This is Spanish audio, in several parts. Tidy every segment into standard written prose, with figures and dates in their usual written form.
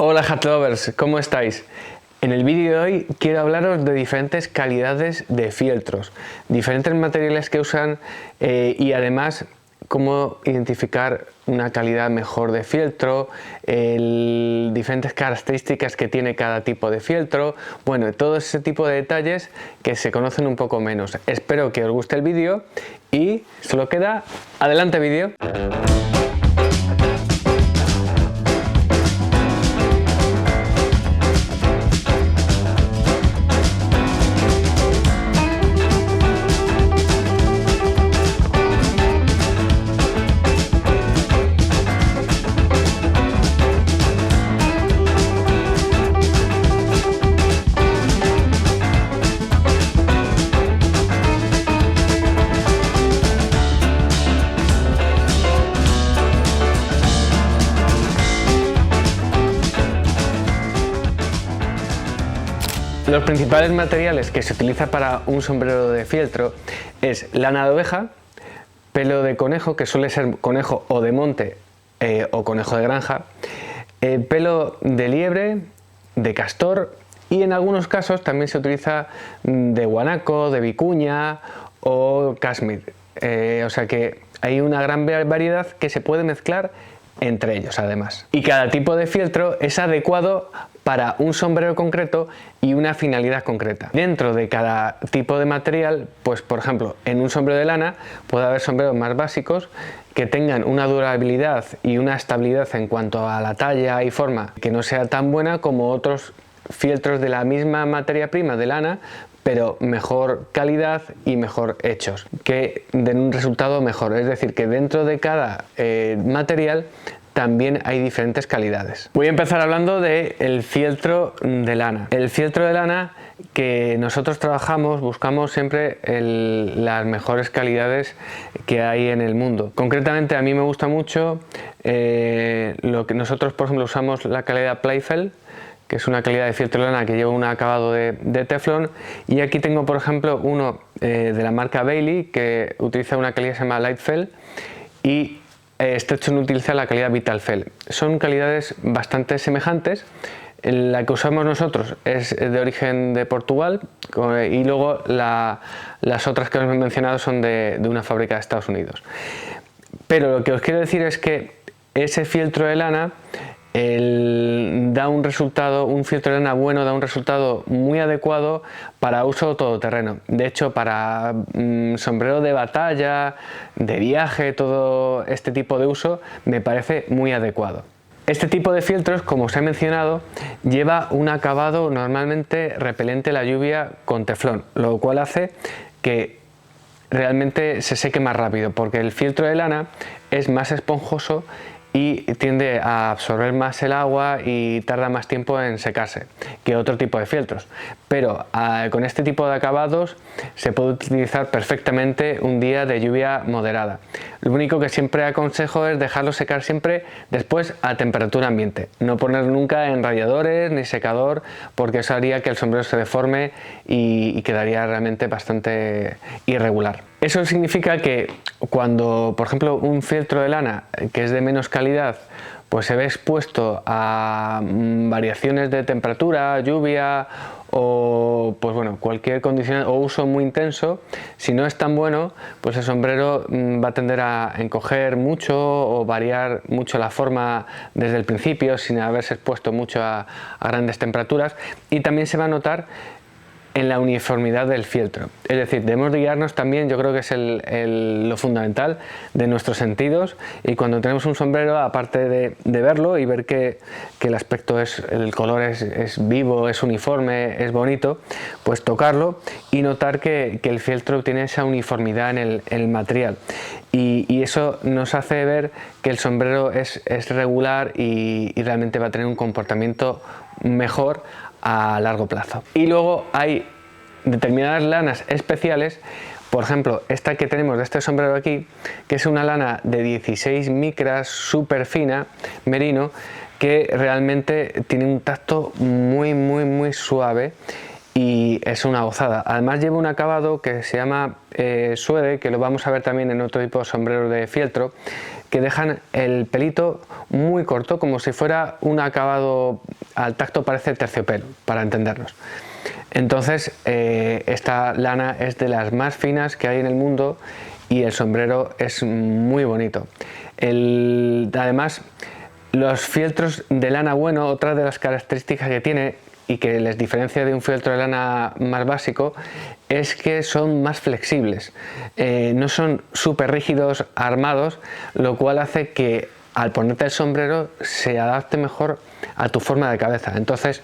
Hola Hat Lovers, ¿cómo estáis? En el vídeo de hoy quiero hablaros de diferentes calidades de fieltros, diferentes materiales que usan y además cómo identificar una calidad mejor de fieltro, diferentes características que tiene cada tipo de fieltro, bueno, todo ese tipo de detalles que se conocen un poco menos. Espero que os guste el vídeo y solo queda adelante vídeo. Los principales materiales que se utiliza para un sombrero de fieltro es lana de oveja, pelo de conejo, que suele ser conejo o de monte o conejo de granja, pelo de liebre, de castor y en algunos casos también se utiliza de guanaco, de vicuña o cashmere. O sea que hay una gran variedad que se puede mezclar entre ellos además. Y cada tipo de fieltro es adecuado para un sombrero concreto y una finalidad concreta. Dentro de cada tipo de material, pues por ejemplo, en un sombrero de lana puede haber sombreros más básicos que tengan una durabilidad y una estabilidad en cuanto a la talla y forma que no sea tan buena como otros fieltros de la misma materia prima de lana, pero mejor calidad y mejor hechos, que den un resultado mejor. Es decir, que dentro de cada material también hay diferentes calidades. Voy a empezar hablando del fieltro de lana. El fieltro de lana que nosotros trabajamos, buscamos siempre las mejores calidades que hay en el mundo. Concretamente a mí me gusta mucho lo que nosotros, por ejemplo, usamos la calidad Playfell, que es una calidad de fieltro de lana que lleva un acabado de teflón, y aquí tengo por ejemplo uno de la marca Bailey que utiliza una calidad que se llama Lightfell y Stetson utiliza la calidad Vitalfell. Son calidades bastante semejantes. La que usamos nosotros es de origen de Portugal y luego las otras que os he mencionado son de una fábrica de Estados Unidos. Pero lo que os quiero decir es que ese fieltro de lana da un resultado, un fieltro de lana bueno da un resultado muy adecuado para uso todoterreno. De hecho, para sombrero de batalla, de viaje, todo este tipo de uso me parece muy adecuado. Este tipo de fieltros, como os he mencionado, lleva un acabado normalmente repelente a la lluvia con teflón, lo cual hace que realmente se seque más rápido, porque el fieltro de lana es más esponjoso y tiende a absorber más el agua y tarda más tiempo en secarse que otro tipo de fieltros, pero con este tipo de acabados se puede utilizar perfectamente un día de lluvia moderada. Lo único que siempre aconsejo es dejarlo secar siempre después a temperatura ambiente, no ponerlo nunca en radiadores ni secador, porque eso haría que el sombrero se deforme y quedaría realmente bastante irregular. Eso significa que cuando, por ejemplo, un fieltro de lana que es de menos calidad, pues se ve expuesto a variaciones de temperatura, lluvia o pues bueno, cualquier condición o uso muy intenso, si no es tan bueno, pues el sombrero va a tender a encoger mucho o variar mucho la forma desde el principio sin haberse expuesto mucho a grandes temperaturas, y también se va a notar en la uniformidad del fieltro. Es decir, debemos de guiarnos también, yo creo que es lo fundamental, de nuestros sentidos, y cuando tenemos un sombrero, aparte de verlo y ver que el aspecto el color es vivo, es uniforme, es bonito, pues tocarlo y notar que el fieltro tiene esa uniformidad en el material, y eso nos hace ver que el sombrero es regular y realmente va a tener un comportamiento mejor a largo plazo. Y luego hay determinadas lanas especiales, por ejemplo esta que tenemos de este sombrero aquí, que es una lana de 16 micras súper fina, merino, que realmente tiene un tacto muy suave y es una gozada. Además lleva un acabado que se llama suede, que lo vamos a ver también en otro tipo de sombrero de fieltro, que dejan el pelito muy corto, como si fuera un acabado, al tacto parece terciopelo, para entendernos. Entonces esta lana es de las más finas que hay en el mundo y el sombrero es muy bonito. Además, los fieltros de lana bueno, otra de las características que tiene y que les diferencia de un fieltro de lana más básico, es que son más flexibles, no son súper rígidos, armados, lo cual hace que al ponerte el sombrero se adapte mejor a tu forma de cabeza. Entonces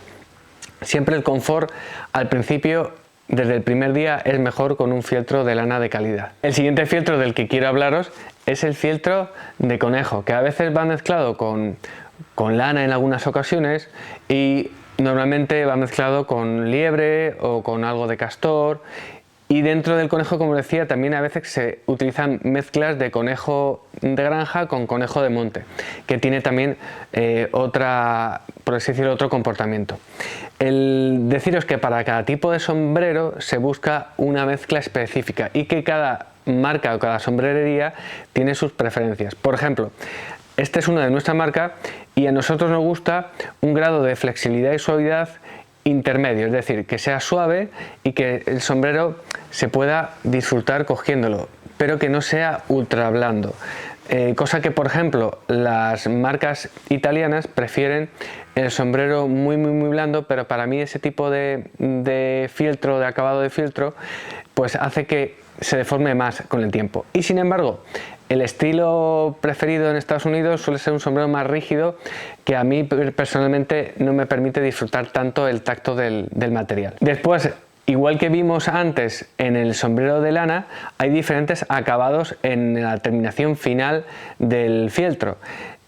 siempre el confort al principio, desde el primer día, es mejor con un fieltro de lana de calidad. El siguiente fieltro del que quiero hablaros es el fieltro de conejo, que a veces va mezclado con lana en algunas ocasiones y normalmente va mezclado con liebre o con algo de castor. Y dentro del conejo, como decía, también a veces se utilizan mezclas de conejo de granja con conejo de monte, que tiene también por así decirlo, otro comportamiento. El deciros que para cada tipo de sombrero se busca una mezcla específica y que cada marca o cada sombrerería tiene sus preferencias. Por ejemplo, este es uno de nuestra marca y a nosotros nos gusta un grado de flexibilidad y suavidad intermedio, es decir, que sea suave y que el sombrero se pueda disfrutar cogiéndolo, pero que no sea ultra blando. Cosa que, por ejemplo, las marcas italianas prefieren el sombrero muy blando, pero para mí ese tipo de fieltro, de acabado de fieltro, pues hace que se deforme más con el tiempo. Y sin embargo, el estilo preferido en Estados Unidos suele ser un sombrero más rígido, que a mí personalmente no me permite disfrutar tanto el tacto del material. Después, igual que vimos antes en el sombrero de lana, hay diferentes acabados en la terminación final del fieltro.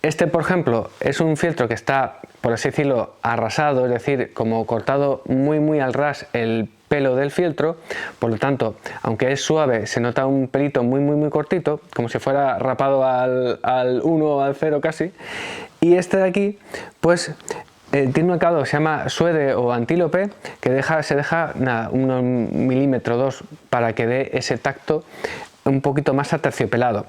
Este, por ejemplo, es un fieltro que está, por así decirlo, arrasado, es decir, como cortado muy al ras el pelo del fieltro, por lo tanto, aunque es suave, se nota un pelito muy cortito, como si fuera rapado al 1 o al 0 casi. Y este de aquí, pues tiene un acabado que se llama suede o antílope, que se deja nada, unos milímetros, 2, para que dé ese tacto un poquito más aterciopelado.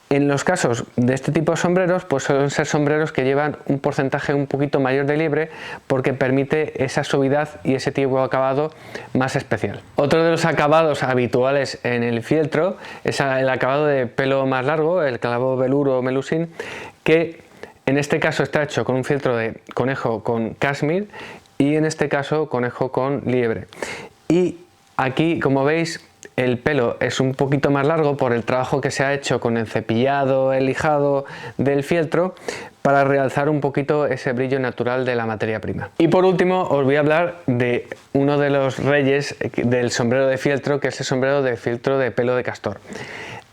En los casos de este tipo de sombreros, pues suelen ser sombreros que llevan un porcentaje un poquito mayor de liebre, porque permite esa suavidad y ese tipo de acabado más especial. Otro de los acabados habituales en el fieltro es el acabado de pelo más largo, el calabo veluro o melusín, que en este caso está hecho con un fieltro de conejo con cashmere y en este caso conejo con liebre. Y aquí, como veis, el pelo es un poquito más largo por el trabajo que se ha hecho con el cepillado, el lijado del fieltro, para realzar un poquito ese brillo natural de la materia prima. Y por último os voy a hablar de uno de los reyes del sombrero de fieltro, que es el sombrero de fieltro de pelo de castor.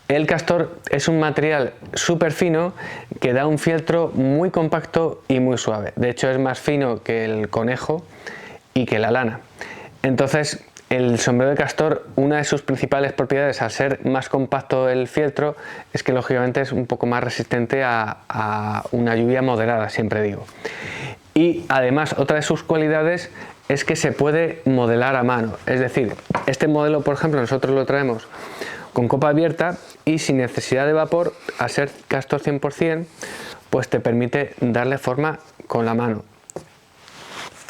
El castor es un material súper fino que da un fieltro muy compacto y muy suave. De hecho, es más fino que el conejo y que la lana. Entonces, el sombrero de castor, una de sus principales propiedades, al ser más compacto el fieltro, es que lógicamente es un poco más resistente a una lluvia moderada, siempre digo. Y además, otra de sus cualidades es que se puede modelar a mano. Es decir, este modelo, por ejemplo, nosotros lo traemos con copa abierta y sin necesidad de vapor, al ser castor 100%, pues te permite darle forma con la mano,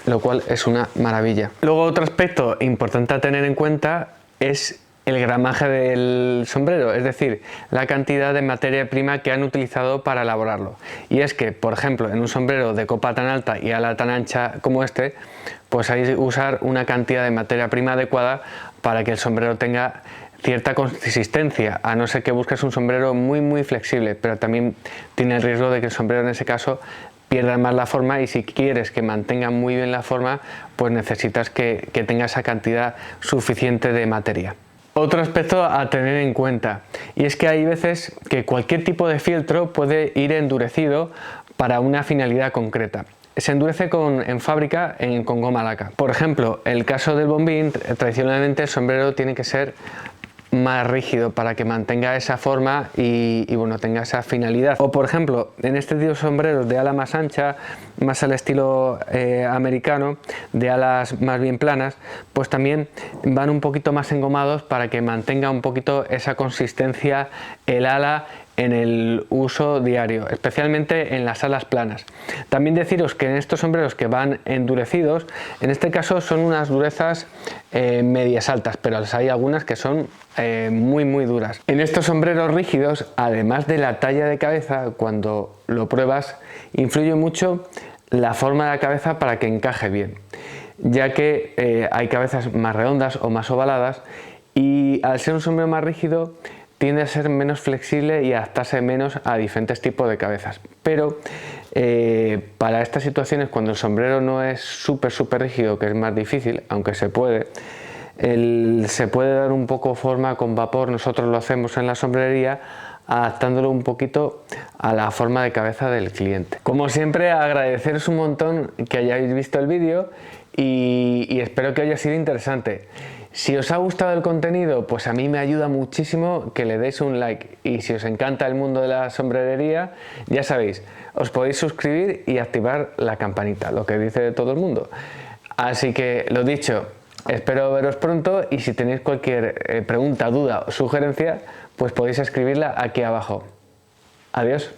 lo cual es una maravilla. Luego, otro aspecto importante a tener en cuenta es el gramaje del sombrero, es decir, la cantidad de materia prima que han utilizado para elaborarlo. Y es que, por ejemplo, en un sombrero de copa tan alta y ala tan ancha como este, pues hay que usar una cantidad de materia prima adecuada para que el sombrero tenga cierta consistencia, a no ser que busques un sombrero muy flexible, pero también tiene el riesgo de que el sombrero en ese caso pierda más la forma, y si quieres que mantenga muy bien la forma, pues necesitas que tenga esa cantidad suficiente de materia. Otro aspecto a tener en cuenta, y es que hay veces que cualquier tipo de fieltro puede ir endurecido para una finalidad concreta. Se endurece en fábrica con goma laca. Por ejemplo, el caso del bombín, tradicionalmente el sombrero tiene que ser más rígido para que mantenga esa forma y bueno, tenga esa finalidad. O por ejemplo, en este tipo de sombreros de ala más ancha, más al estilo americano, de alas más bien planas, pues también van un poquito más engomados para que mantenga un poquito esa consistencia el ala en el uso diario, especialmente en las salas planas. También deciros que en estos sombreros que van endurecidos, en este caso son unas durezas medias altas, pero hay algunas que son muy duras. En estos sombreros rígidos, además de la talla de cabeza, cuando lo pruebas, influye mucho la forma de la cabeza para que encaje bien, ya que hay cabezas más redondas o más ovaladas, y al ser un sombrero más rígido tiende a ser menos flexible y adaptarse menos a diferentes tipos de cabezas. Pero para estas situaciones, cuando el sombrero no es súper rígido, que es más difícil, aunque se puede, se puede dar un poco forma con vapor. Nosotros lo hacemos en la sombrería, adaptándolo un poquito a la forma de cabeza del cliente. Como siempre, agradeceros un montón que hayáis visto el vídeo y espero que haya sido interesante. Si os ha gustado el contenido, pues a mí me ayuda muchísimo que le deis un like, y si os encanta el mundo de la sombrerería, ya sabéis, os podéis suscribir y activar la campanita, lo que dice todo el mundo. Así que, lo dicho, espero veros pronto, y si tenéis cualquier pregunta, duda o sugerencia, pues podéis escribirla aquí abajo. Adiós.